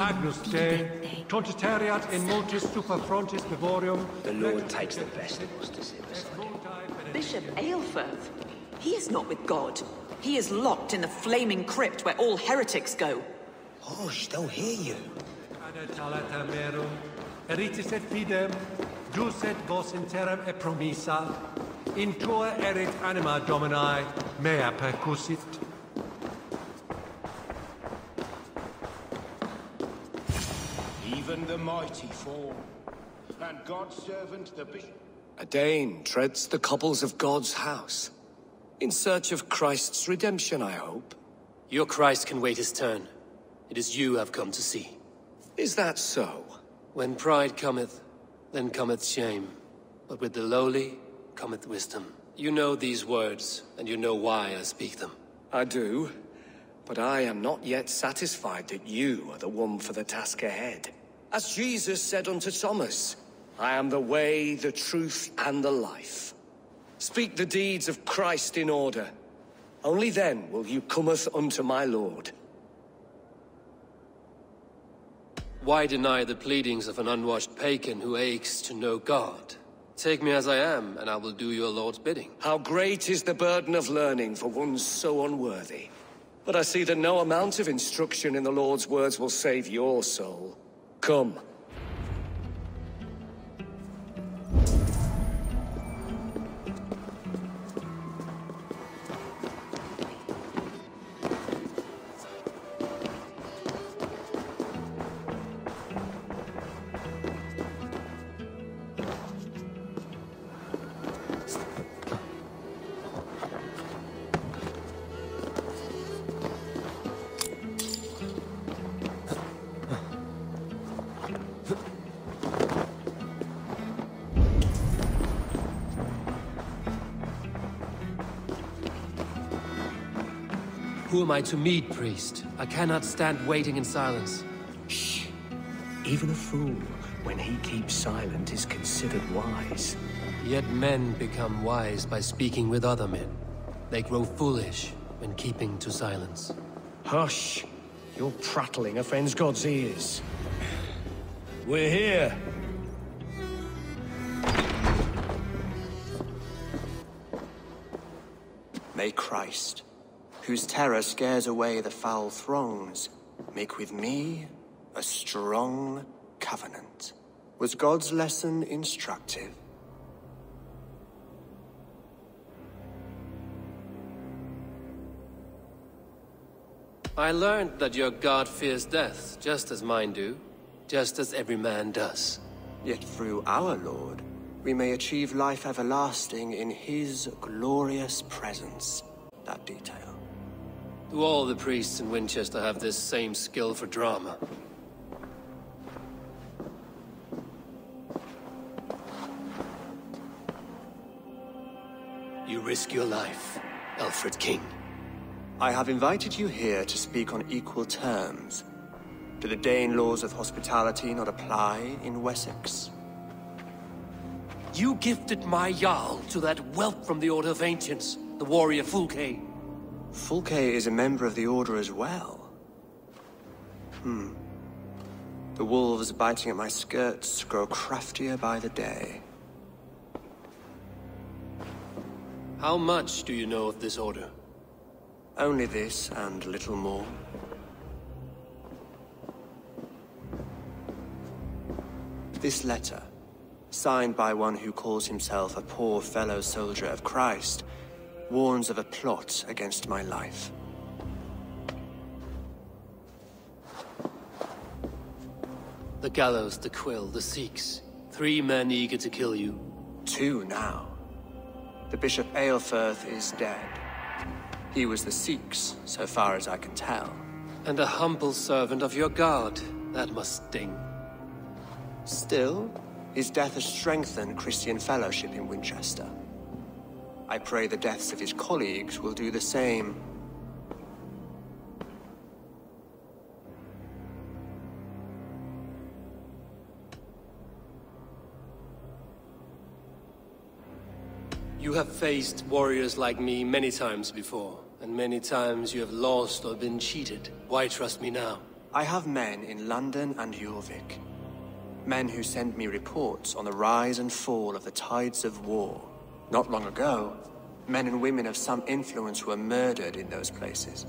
Agnus Dei, tontitariat in multis super frontis vivorium. The Lord takes the best of us to see us. Bishop Aelfirth? He is not with God. He is locked in the flaming crypt where all heretics go. Hush, they'll hear you. Talata merum, eritis et fidem, jus et vos in terram e promissa, in tua erit anima Domini, mea percussit. Even the mighty fall, and God's servant the bishop. A Dane treads the cobbles of God's house. In search of Christ's redemption, I hope. Your Christ can wait his turn. It is you I've come to see. Is that so? When pride cometh, then cometh shame. But with the lowly cometh wisdom. You know these words, and you know why I speak them. I do, but I am not yet satisfied that you are the one for the task ahead. As Jesus said unto Thomas, I am the way, the truth, and the life. Speak the deeds of Christ in order. Only then will you cometh unto my Lord. Why deny the pleadings of an unwashed pagan who aches to know God? Take me as I am, and I will do your Lord's bidding. How great is the burden of learning for one so unworthy. But I see that no amount of instruction in the Lord's words will save your soul. Come. Who am I to meet, priest? I cannot stand waiting in silence. Shh. Even a fool, when he keeps silent, is considered wise. Yet men become wise by speaking with other men. They grow foolish when keeping to silence. Hush. Your prattling offends God's ears. We're here. May Christ, whose terror scares away the foul throngs, make with me a strong covenant. Was God's lesson instructive? I learned that your God fears death, just as mine do, just as every man does. Yet through our Lord, we may achieve life everlasting in his glorious presence. That detail. Do all the priests in Winchester have this same skill for drama? You risk your life, Alfred King. I have invited you here to speak on equal terms. Do the Dane laws of hospitality not apply in Wessex? You gifted my Jarl to that whelp from the Order of Ancients, the warrior Fulke. Fulke is a member of the Order as well. The wolves biting at my skirts grow craftier by the day. How much do you know of this order? Only this and little more. This letter, signed by one who calls himself a poor fellow soldier of Christ, warns of a plot against my life. The gallows, the quill, the Sikhs. 3 men eager to kill you. 2 now. The Bishop Aelfirth is dead. He was the Sikhs, so far as I can tell. And a humble servant of your God. That must sting. Still, his death has strengthened Christian fellowship in Winchester. I pray the deaths of his colleagues will do the same. You have faced warriors like me many times before, and many times you have lost or been cheated. Why trust me now? I have men in London and Jorvik. Men who send me reports on the rise and fall of the tides of war. Not long ago, men and women of some influence were murdered in those places.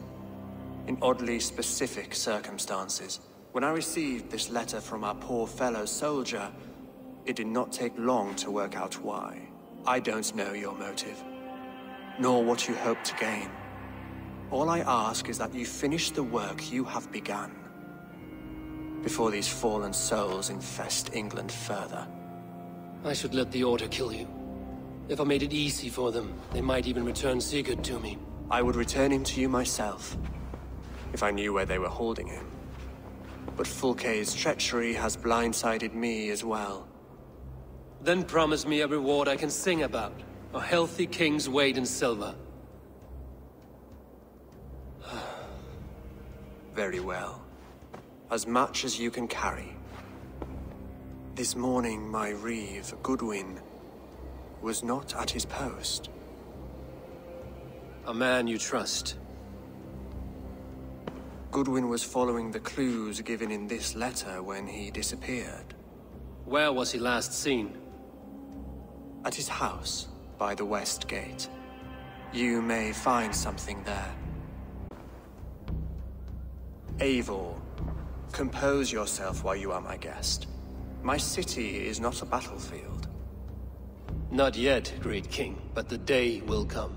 In oddly specific circumstances. When I received this letter from our poor fellow soldier, it did not take long to work out why. I don't know your motive, nor what you hope to gain. All I ask is that you finish the work you have begun, before these fallen souls infest England further. I should let the Order kill you. If I made it easy for them, they might even return Sigurd to me. I would return him to you myself, if I knew where they were holding him. But Fulke's treachery has blindsided me as well. Then promise me a reward I can sing about. A healthy king's weight in silver. Very well. As much as you can carry. This morning, my reeve, Goodwin, was not at his post. A man you trust. Goodwin was following the clues given in this letter when he disappeared. Where was he last seen? At his house, by the west gate. You may find something there. Eivor, compose yourself while you are my guest. My city is not a battlefield. Not yet, great king, but the day will come.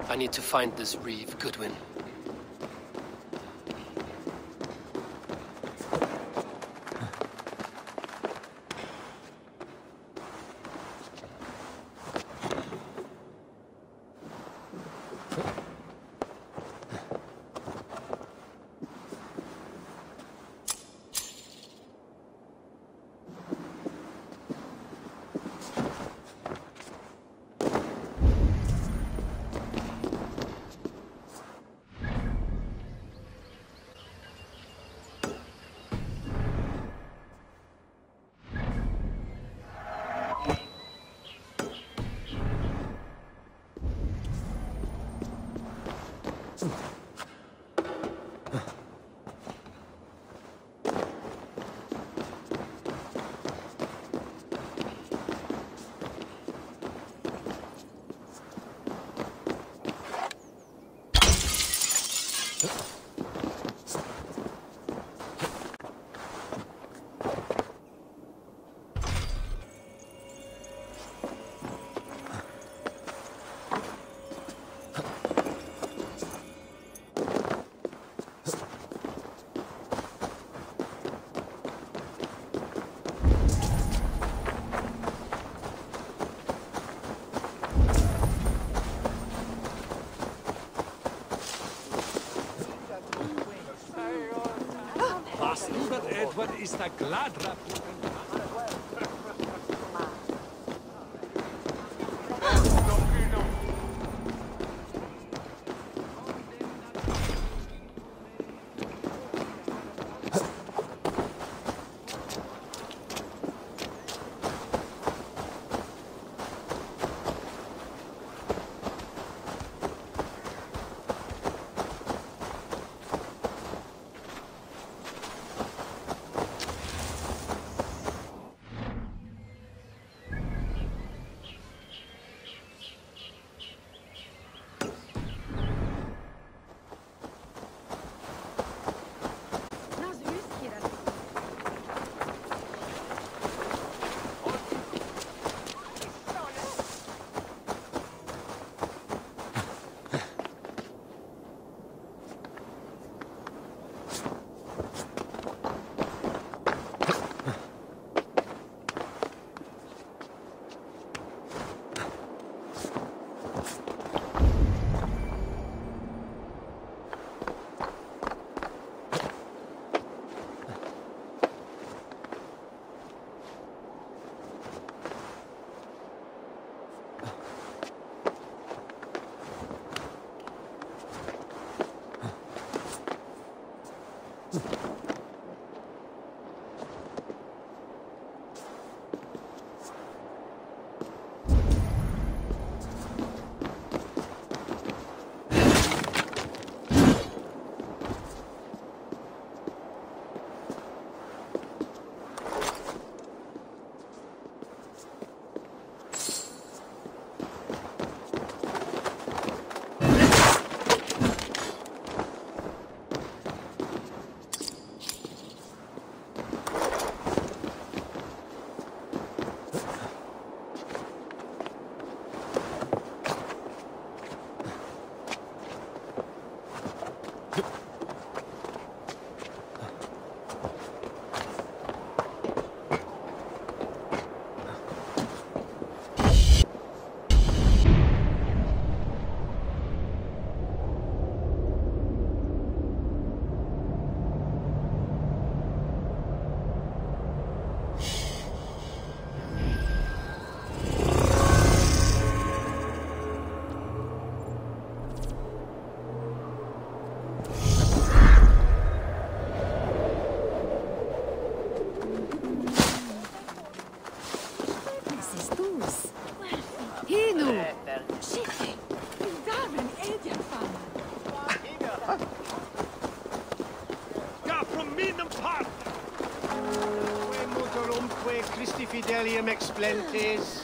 I need to find this reeve, Goodwin. Edward is the glad rap. Christi Fidelium Explentes.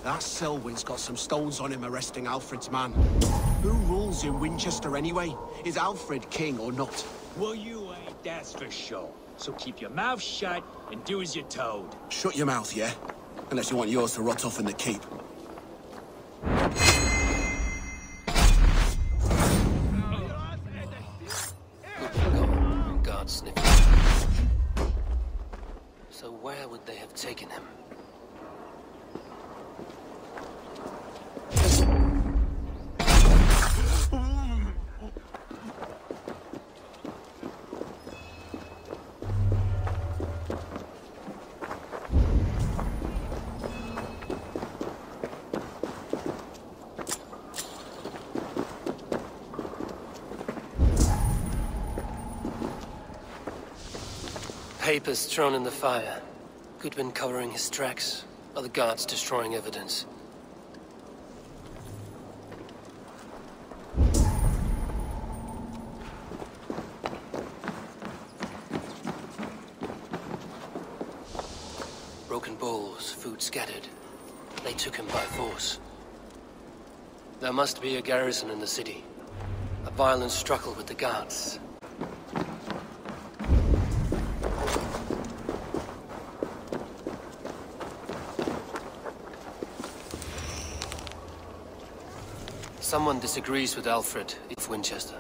That Selwyn's got some stones on him arresting Alfred's man. Who rules in Winchester anyway? Is Alfred king or not? Well, you ain't, that's for sure. So keep your mouth shut and do as you're told. Shut your mouth, yeah? Unless you want yours to rot off in the keep. Guard sniffing. So where would they have taken him? Papers thrown in the fire. Goodwin covering his tracks. Other guards destroying evidence. Broken bowls, food scattered. They took him by force. There must be a garrison in the city. A violent struggle with the guards. Someone disagrees with Alfred of Winchester.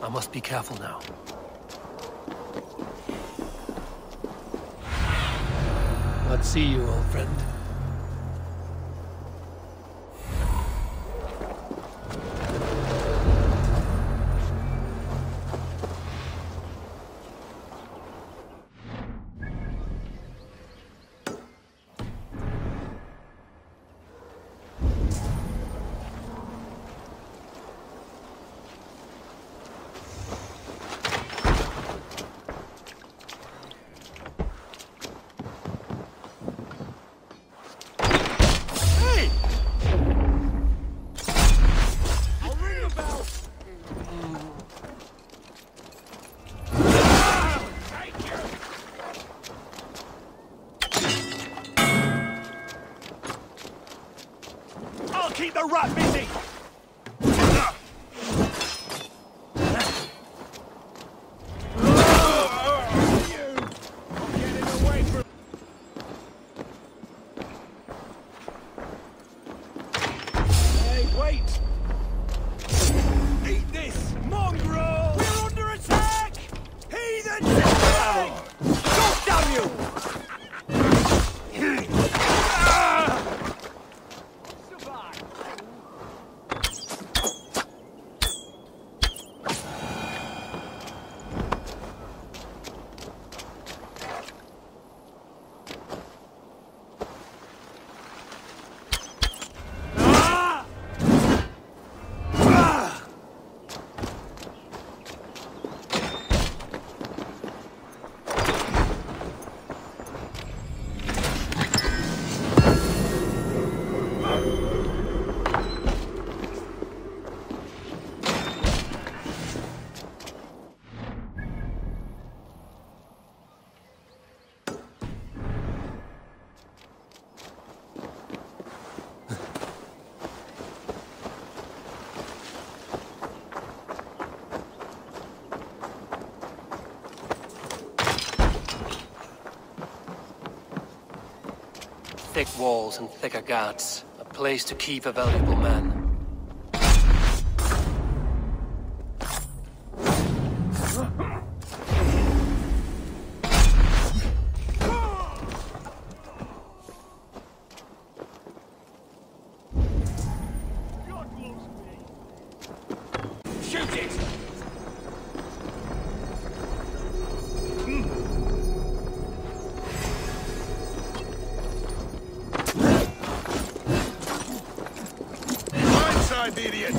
I must be careful now. Let's see you, old friend. Keep the rat busy! Hey, wait! Eat this, mongrel! We're under attack! Heathen! God damn you! Thick walls and thicker guards. A place to keep a valuable man. Shoot it! The idiot!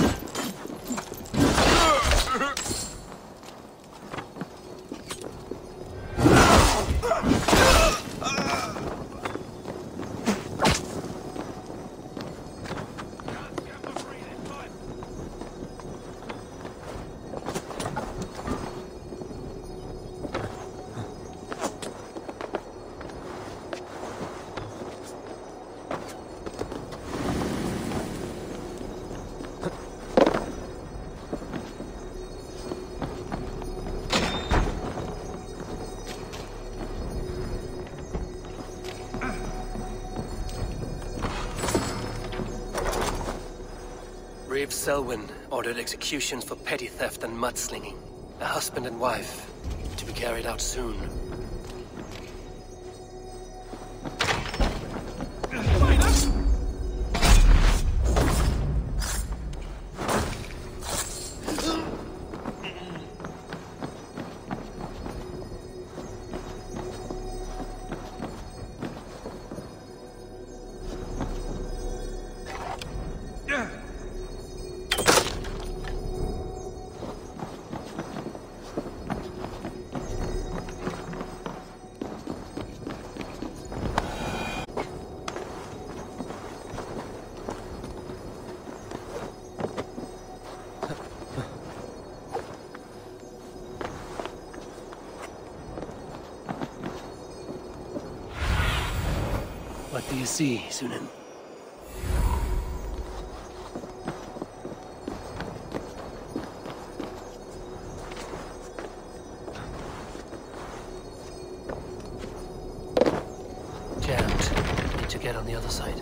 Reeve Selwyn ordered executions for petty theft and mudslinging. A husband and wife, to be carried out soon. What do you see, Sunan? Jammed. Need to get on the other side.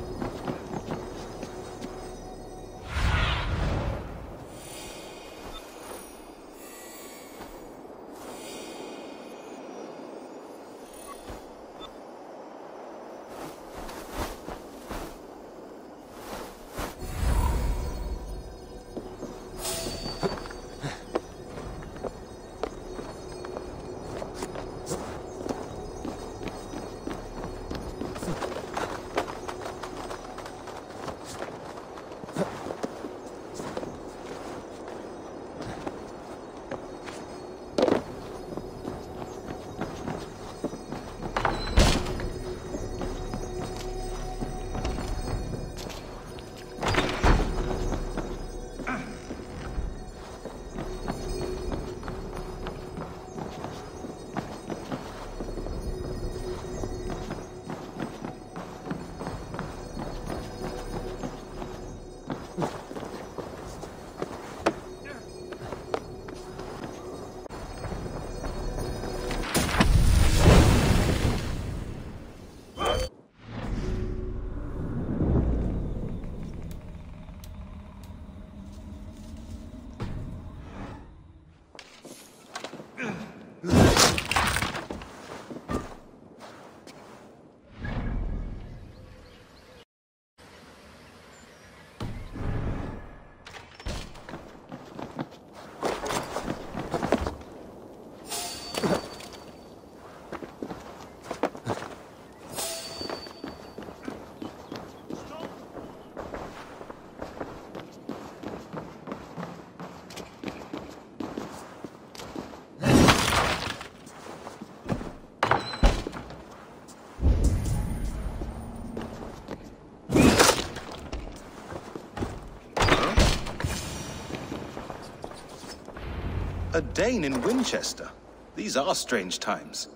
A Dane in Winchester? These are strange times.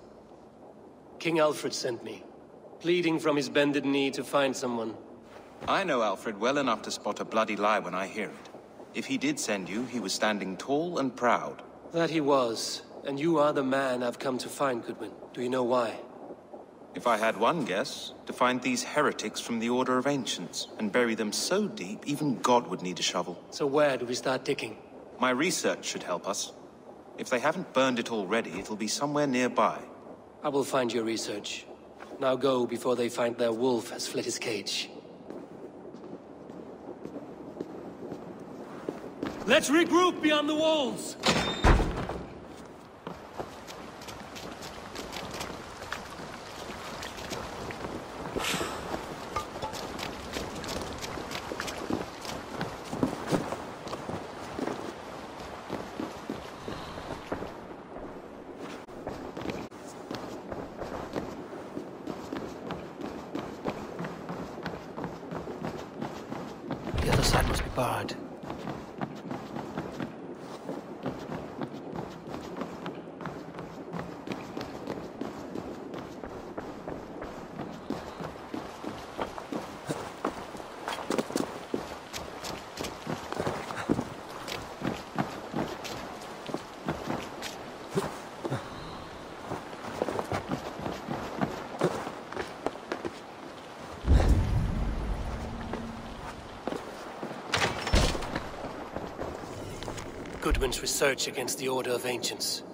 King Alfred sent me, pleading from his bended knee to find someone. I know Alfred well enough to spot a bloody lie when I hear it. If he did send you, he was standing tall and proud. That he was, and you are the man I've come to find, Goodwin. Do you know why? If I had one guess, to find these heretics from the Order of Ancients, and bury them so deep, even God would need a shovel. So where do we start digging? My research should help us. If they haven't burned it already, it'll be somewhere nearby. I will find your research. Now go before they find their wolf has fled his cage. Let's regroup beyond the walls! The other side must be barred. Goodwin's research against the Order of Ancients.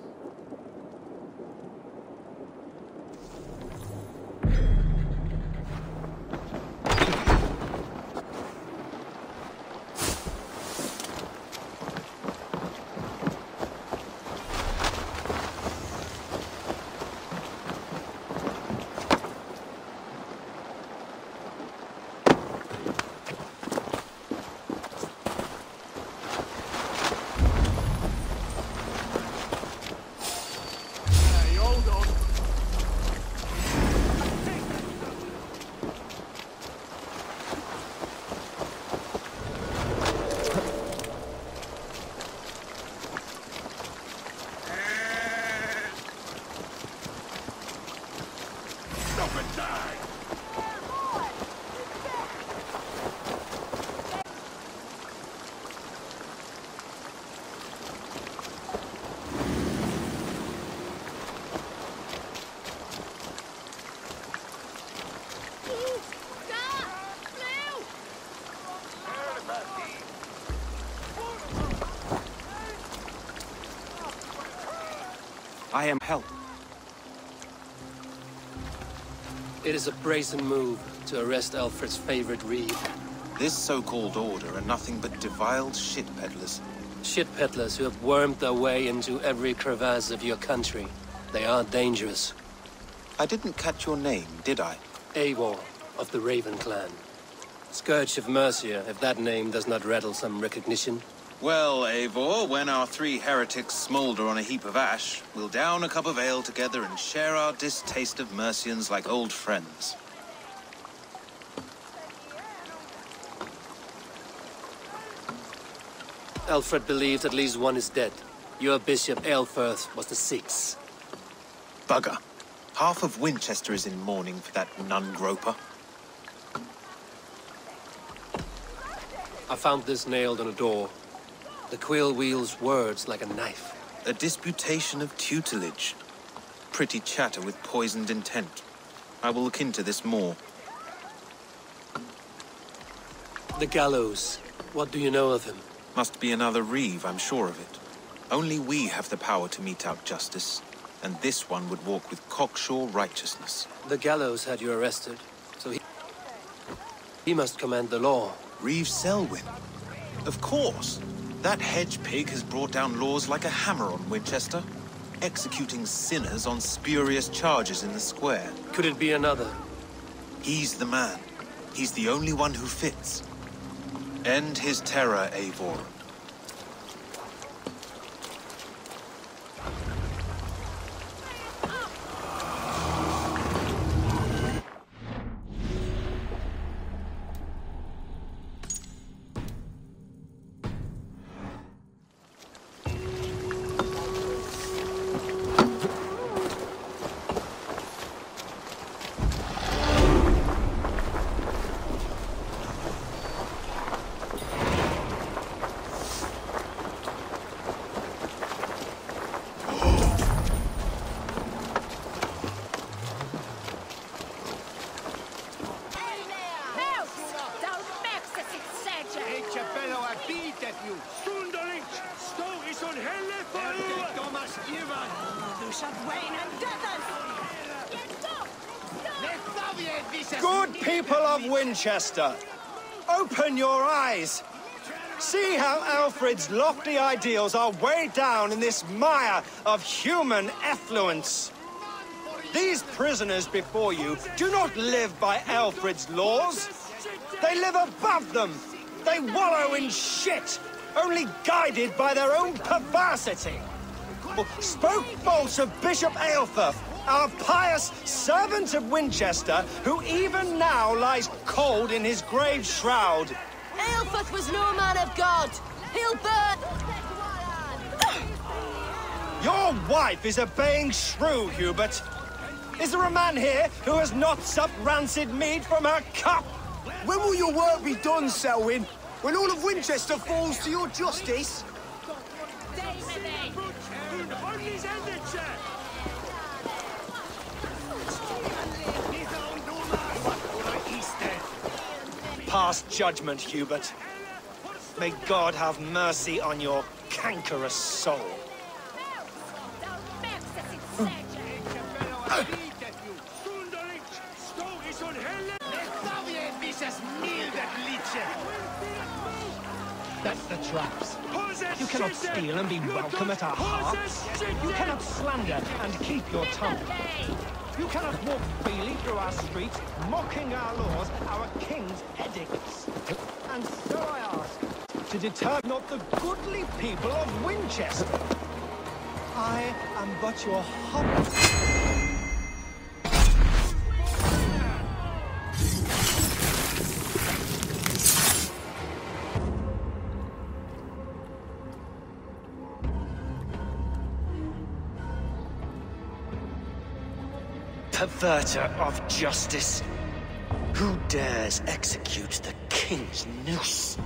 I am help. It is a brazen move to arrest Alfred's favorite reeve. This so-called order are nothing but deviled shit peddlers. Shit peddlers who have wormed their way into every crevasse of your country. They are dangerous. I didn't catch your name, did I? Eivor, of the Raven clan. Scourge of Mercia, if that name does not rattle some recognition. Well, Eivor, when our three heretics smolder on a heap of ash, we'll down a cup of ale together and share our distaste of Mercians like old friends. Alfred believes at least one is dead. Your Bishop Aelfirth was the sixth. Bugger. Half of Winchester is in mourning for that nun-groper. I found this nailed on a door. The quill wields words like a knife. A disputation of tutelage. Pretty chatter with poisoned intent. I will look into this more. The gallows. What do you know of him? Must be another reeve, I'm sure of it. Only we have the power to mete out justice. And this one would walk with cocksure righteousness. The gallows had you arrested, so he must command the law. Reeve Selwyn? Of course. That hedge pig has brought down laws like a hammer on Winchester, executing sinners on spurious charges in the square. Could it be another? He's the man. He's the only one who fits. End his terror, Eivor. Good people of Winchester, open your eyes. See how Alfred's lofty ideals are weighed down in this mire of human effluence. These prisoners before you do not live by Alfred's laws. They live above them. They wallow in shit, only guided by their own perversity. Spoke false of Bishop Aelfirth, our pious servant of Winchester, who even now lies cold in his grave shroud. Aelfirth was no man of God. He'll burn. Your wife is obeying shrew, Hubert. Is there a man here who has not supped rancid mead from her cup? When will your work be done, Selwyn? When all of Winchester falls to your justice? Pass judgment, Hubert. May God have mercy on your cankerous soul. That's the traps. You cannot steal and be welcome at our hearts. You cannot slander and keep your tongue. You cannot walk freely through our streets, mocking our laws, our king's edicts. And so I ask, to deter not the goodly people of Winchester. I am but your humble... Perverter of justice. Who dares execute the king's noose?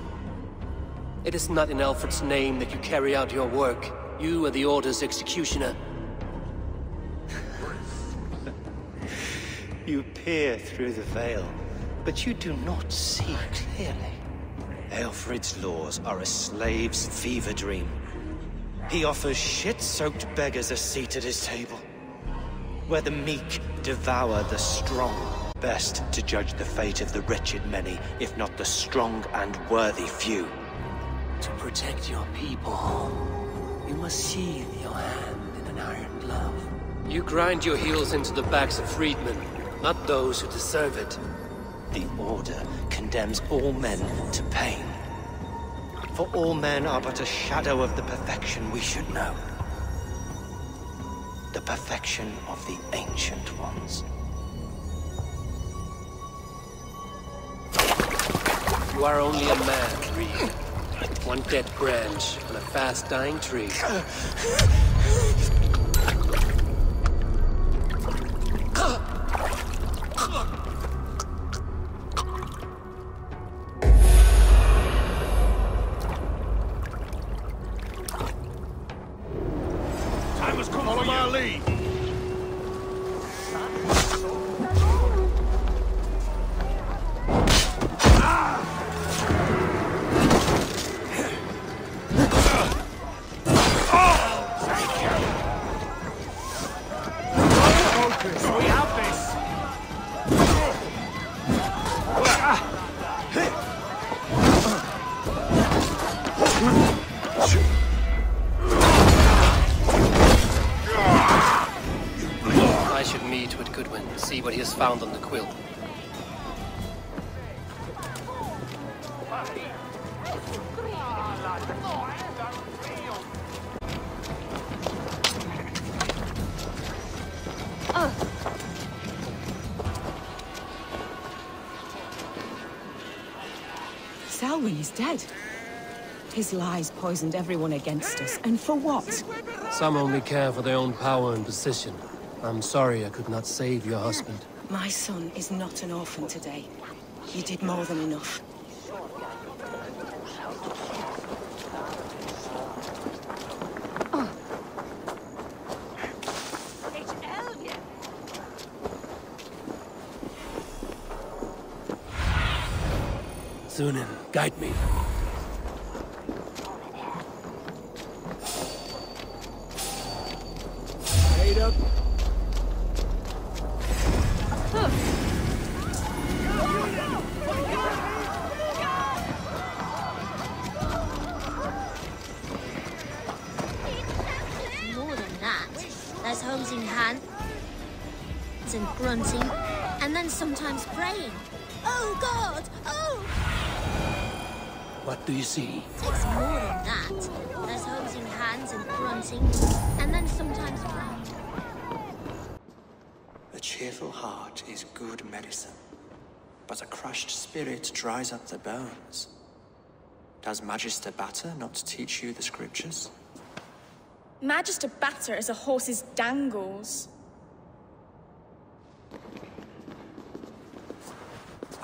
It is not in Alfred's name that you carry out your work. You are the Order's executioner. You peer through the veil, but you do not see clearly. Alfred's laws are a slave's fever dream. He offers shit-soaked beggars a seat at his table, where the meek devour the strong. Best to judge the fate of the wretched many, if not the strong and worthy few. To protect your people, you must sheathe your hand in an iron glove. You grind your heels into the backs of freedmen, not those who deserve it. The Order condemns all men to pain. For all men are but a shadow of the perfection we should know. The perfection of the Ancient Ones. You are only a man, Reed. One dead branch on a fast-dying tree. Time has come. Follow my lead. I should meet with Goodwin, see what he has found on the quill. Selwyn is dead. His lies poisoned everyone against us, and for what? Some only care for their own power and position. I'm sorry I could not save your husband. My son is not an orphan today. You did more than enough. Sunan, guide me. Wait up. hands and grunting, and then sometimes praying. Oh, God! Oh! What do you see? It takes more than that. There's hosing hands and grunting, and then sometimes praying. A cheerful heart is good medicine, but a crushed spirit dries up the bones. Does Magister Batter not teach you the scriptures? Magister Batter is a horse's dangles.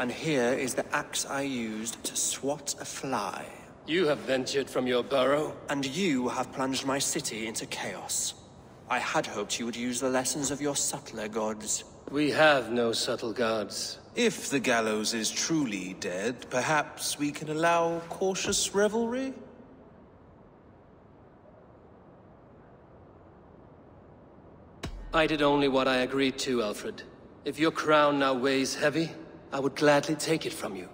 And here is the axe I used to swat a fly. You have ventured from your burrow. And you have plunged my city into chaos. I had hoped you would use the lessons of your subtler gods. We have no subtle gods. If the gallows is truly dead, perhaps we can allow cautious revelry? I did only what I agreed to, Alfred. If your crown now weighs heavy, I would gladly take it from you.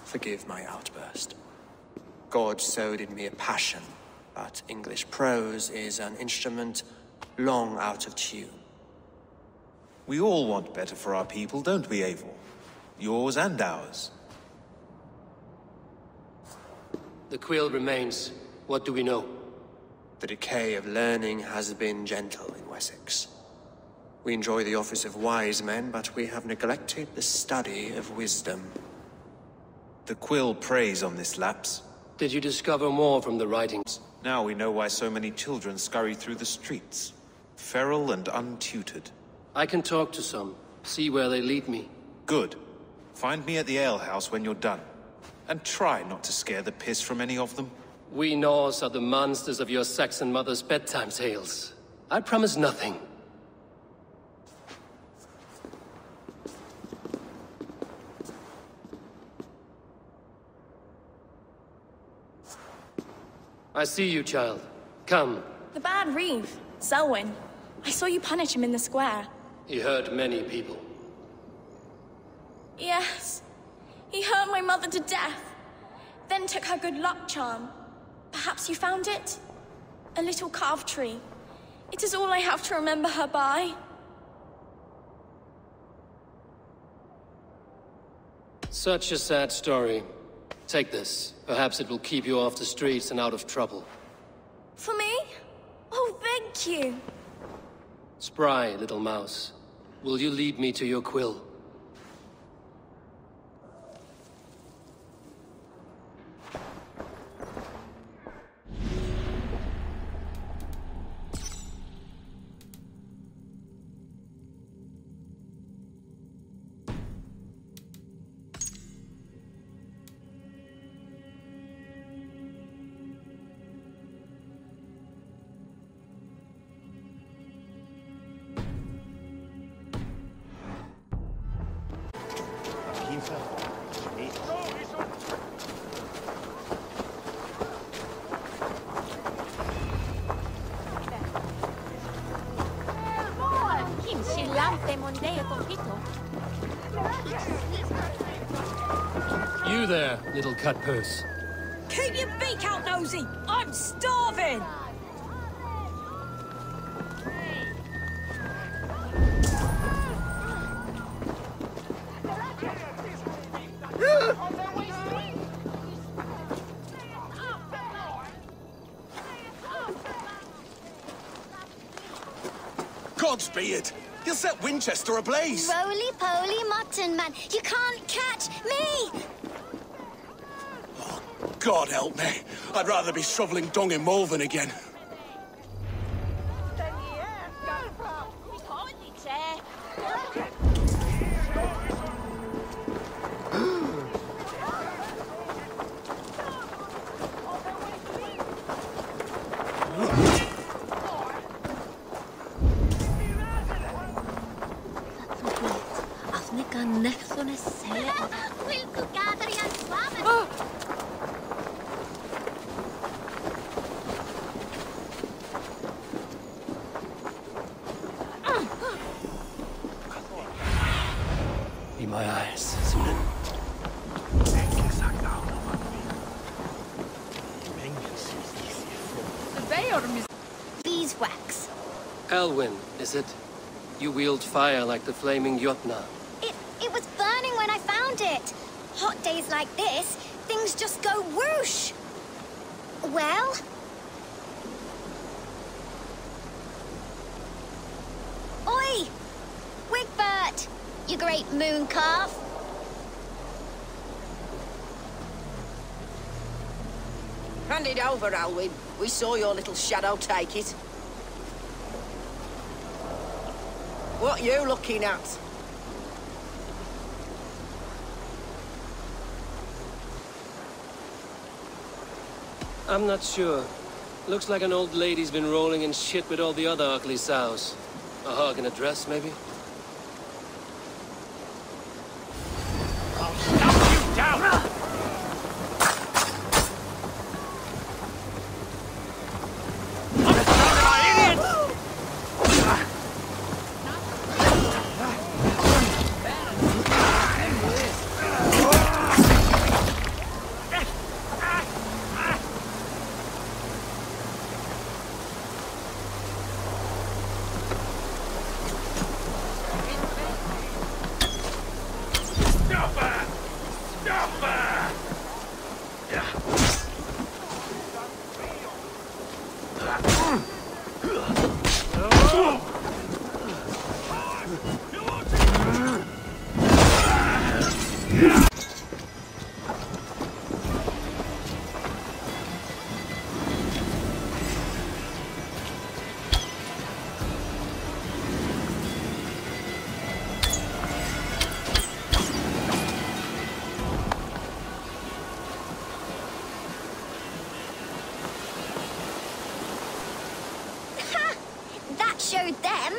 Forgive my outburst. God sowed in me a passion, but English prose is an instrument long out of tune. We all want better for our people, don't we, Eivor? Yours and ours. The quill remains. What do we know? The decay of learning has been gentle in Wessex. We enjoy the office of wise men, but we have neglected the study of wisdom. The quill preys on this lapse. Did you discover more from the writings? Now we know why so many children scurry through the streets, feral and untutored. I can talk to some, see where they lead me. Good. Find me at the alehouse when you're done. And try not to scare the piss from any of them. We Norse are the monsters of your Saxon mother's bedtime tales. I promise nothing. I see you, child. Come. The bad Reeve, Selwyn. I saw you punish him in the square. He hurt many people. Yes. He hurt my mother to death. Then took her good luck charm. Perhaps you found it? A little carved tree. It is all I have to remember her by. Such a sad story. Take this. Perhaps it will keep you off the streets and out of trouble. For me? Oh, thank you. Spry, little mouse. Will you lead me to your quill? You there, little cut purse. Keep your beak out, Nosy! I'm starving! Godspeed! You'll set Winchester ablaze! Roly-poly mutton man, you can't catch me! Oh, God help me. I'd rather be shoveling dung in Malvern again. Be my eyes, Sunan. The Bayern beeswax. Elwyn, is it? You wield fire like the flaming Jotna. It was burning when I found it. Hot days like this, things just go whoosh. Well? Oi! Wigbert! You great moon calf! Hand it over, Alwyn. We saw your little shadow take it. What you looking at? I'm not sure. Looks like an old lady's been rolling in shit with all the other ugly sows. A hog in a dress, maybe? I'll stomp you down! Showed them.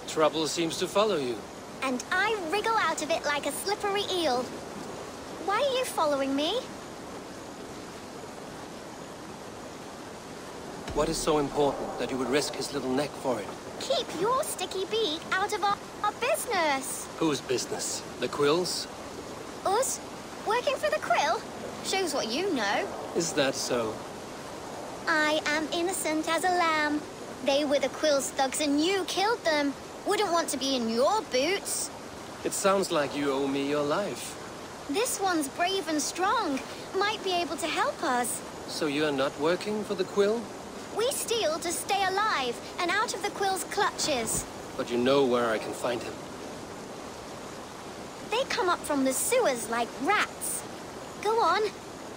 Trouble seems to follow you. And I wriggle out of it like a slippery eel. Why are you following me? What is so important that you would risk his little neck for it? Keep your sticky beak out of our business. Whose business? The Quill's? Us? Working for the Quill? Shows what you know. Is that so? I am innocent as a lamb. They were the Quill's thugs and you killed them. Wouldn't want to be in your boots. It sounds like you owe me your life. This one's brave and strong. Might be able to help us. So you're not working for the Quill? We steal to stay alive and out of the Quill's clutches. But you know where I can find him. They come up from the sewers like rats. Go on,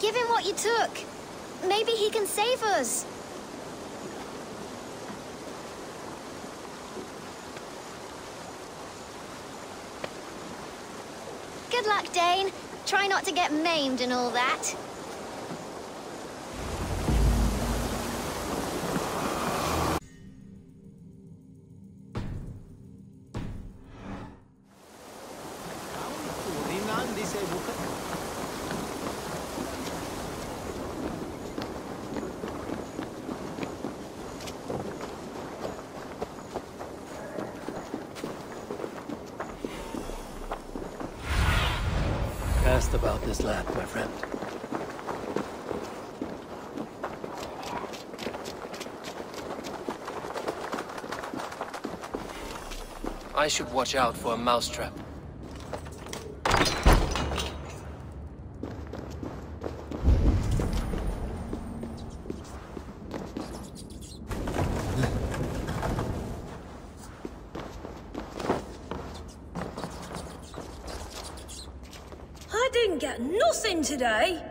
give him what you took. Maybe he can save us. Good luck, Dane. Try not to get maimed and all that. Asked about this land, my friend. I should watch out for a mousetrap. Didn't get nothing today.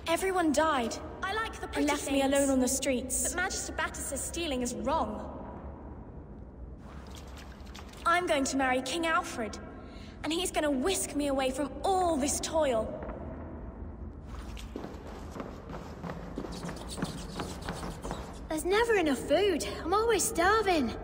Everyone died. I like the pretty and left things. Me alone on the streets. But Magister Battus' stealing is wrong. I'm going to marry King Alfred, and he's going to whisk me away from all this toil. There's never enough food. I'm always starving.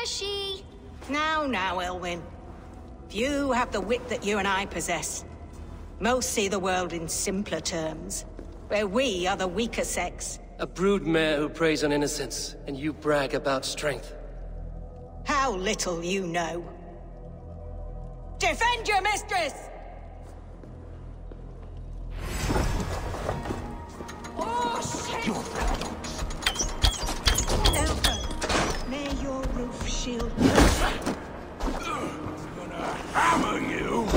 Where's she? Now, Elwyn. Few have the wit that you and I possess. Most see the world in simpler terms, where we are the weaker sex. A broodmare who preys on innocence, and you brag about strength. How little you know. Defend your mistress! Oh, shit! Elfa, may your roof shield you. I'm gonna hammer you!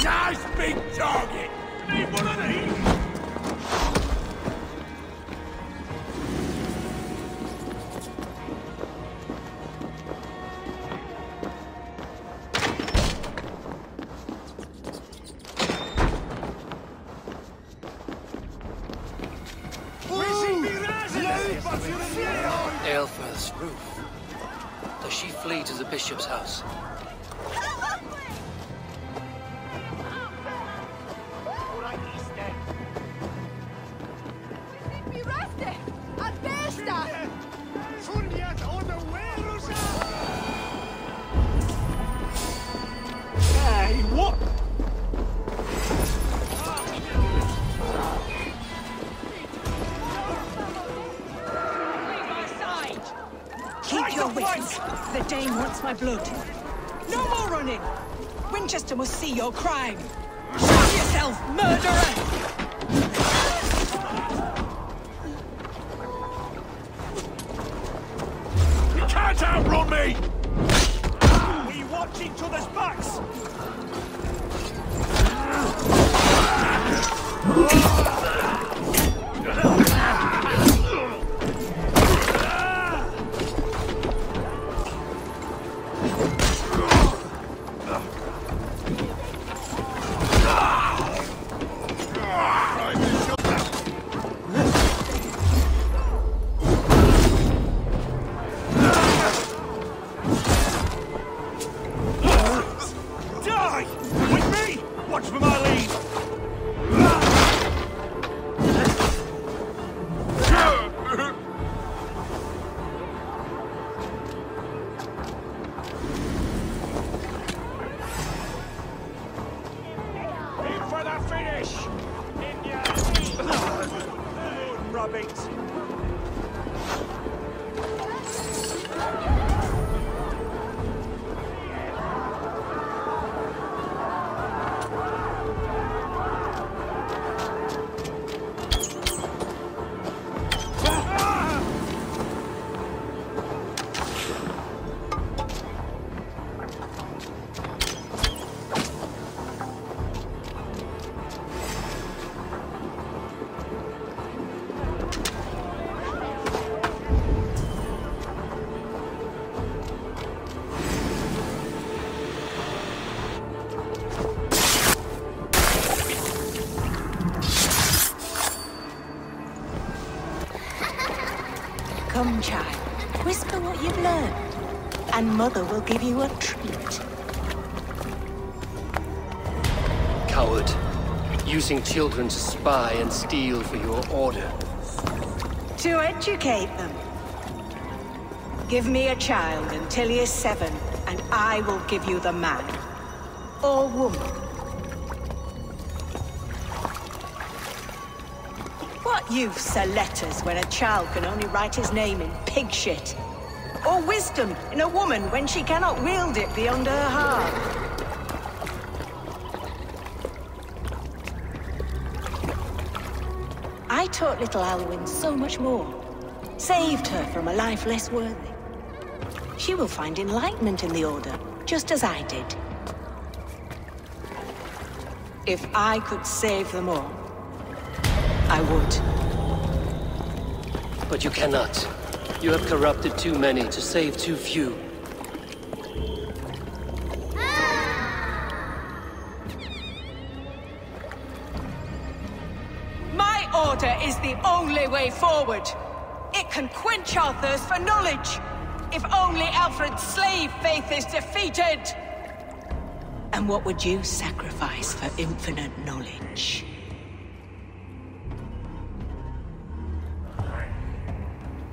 Nice big target! Need one of these! Aelfirth's roof. Does she flee to the bishop's house? Hey, what? Keep your wits. The Dane wants my blood. No more running! Winchester must see your crime. Show yourself, murderer! You can't outrun me! We watch each other's backs! Die! With me! Watch for my lead! In for the finish! In your... Rub it! Come, child. Whisper what you've learned, and Mother will give you a treat. Coward. Using children to spy and steal for your order. To educate them. Give me a child until he is 7, and I will give you the man. Or woman. What use are letters when a child can only write his name in pig shit? Or wisdom in a woman when she cannot wield it beyond her heart? I taught little Alwyn so much more. Saved her from a life less worthy. She will find enlightenment in the Order, just as I did. If I could save them all, I would. But you cannot. You have corrupted too many to save too few. My order is the only way forward. It can quench our thirst for knowledge. If only Alfred's slave faith is defeated! And what would you sacrifice for infinite knowledge?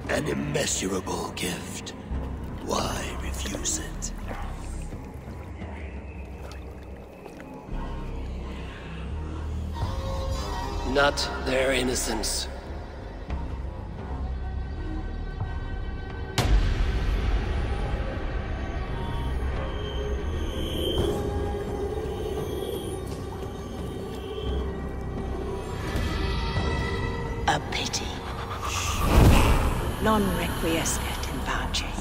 An immeasurable gift. Why refuse it? Not their innocence. A pity. Non requiescat in pace.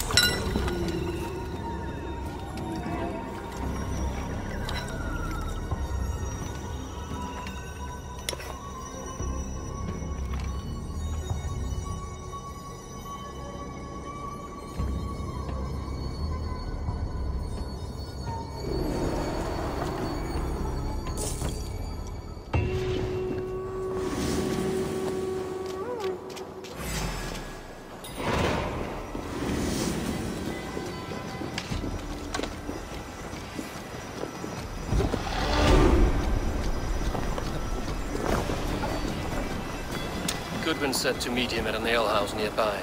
Goodwin said to meet him at an alehouse nearby.